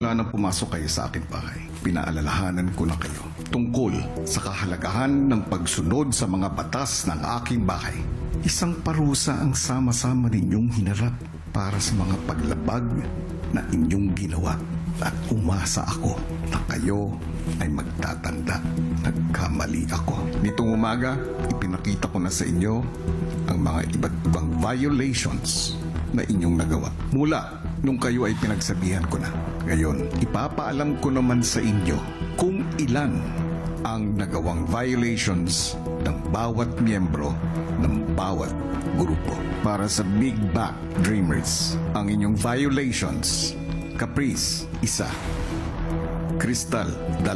Mula nang pumasok kayo sa aking bahay, pinaalalahanan ko na kayo tungkol sa kahalagahan ng pagsunod sa mga batas ng aking bahay. Isang parusa ang sama-sama ninyong hinarap para sa mga paglabag na inyong ginawa. At umasa ako na kayo ay magtatanda. Nagkamali ako. Nitong umaga, ipinakita ko na sa inyo ang mga iba't ibang violations na inyong nagawa. Mula nung kayo ay pinagsabihan ko na. Ngayon, ipapaalam ko naman sa inyo kung ilan ang nagawang violations ng bawat miyembro ng bawat grupo. Para sa Big Back Dreamers, ang inyong violations: Caprice, 1; Crystal, 2;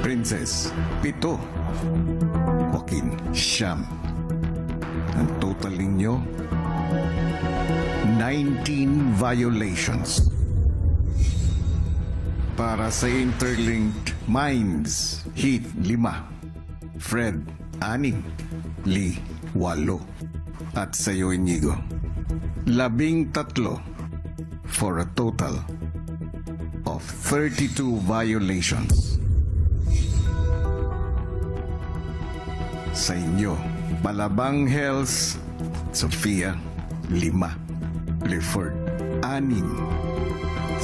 Princess, 7; Joaquin, 9. Ang total ninyo, 19 violations. Para sa Interlinked Minds, Heath, 5; Fred, 6; Lee, 8; at sa iyo, Inigo, 13, for a total of 32 violations. Sa inyo, Palabang Hells, Sofia, 5; Clifford, 6;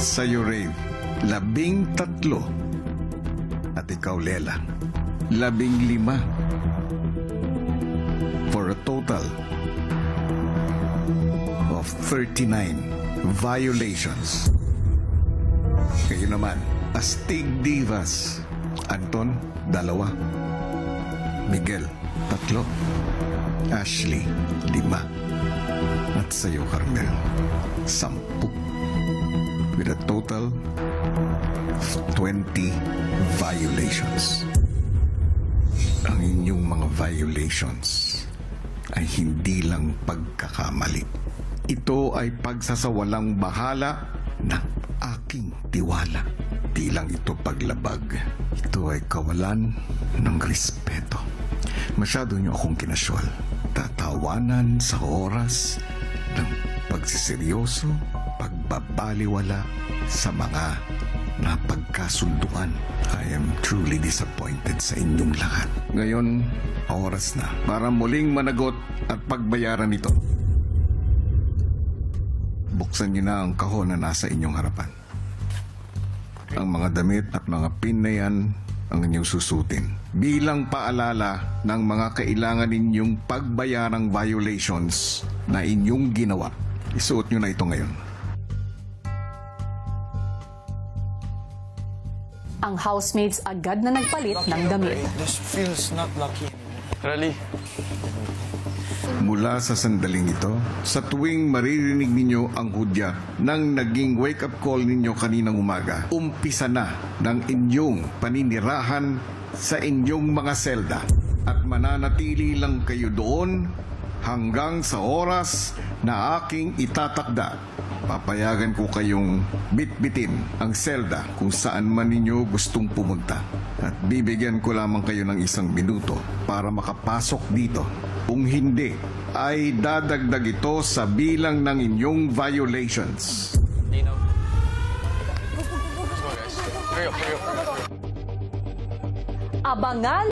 sa iyo, Rave, 13; at ikaw, Lela, 15, for a total of 39 violations. Kayo naman, Astig Divas, Anton, 2; Miguel, 3; Ashley, 5; at sa'yo, Carmel, 10, with a total of 20 violations. Ang inyong mga violations ay hindi lang pagkakamali. Ito ay pagsasawalang bahala ng aking tiwala. Di lang ito paglabag. Ito ay kawalan ng respeto. Masyado niyo akong kinasual. Tatawanan sa oras ng pagsiseryoso, pagbabaliwala sa mga napagkasunduan. I am truly disappointed sa inyong lahat. Ngayon, oras na para muling managot at pagbayaran ito. Buksan niyo na ang kahon na nasa inyong harapan. Ang mga damit at mga pin na yan ang inyong susutin. Bilang paalala ng mga kailangan ninyong pagbayarang violations na inyong ginawa. Isuot niyo na ito ngayon. Ang housemates agad na nagpalit ng damit. This feels not lucky. Really? Mula sa sandaling ito, sa tuwing maririnig ninyo ang hudya ng naging wake-up call ninyo kaninang umaga, umpisa na ng inyong paninirahan sa inyong mga selda at mananatili lang kayo doon hanggang sa oras na aking itatakda. Papayagan ko kayong bitbitin ang selda kung saan man ninyo gustong pumunta. At bibigyan ko lamang kayo ng 1 minuto para makapasok dito. Kung hindi, ay dadagdag ito sa bilang ng inyong violations. Dino. Let's go, guys. Hurry up, hurry up. Abangan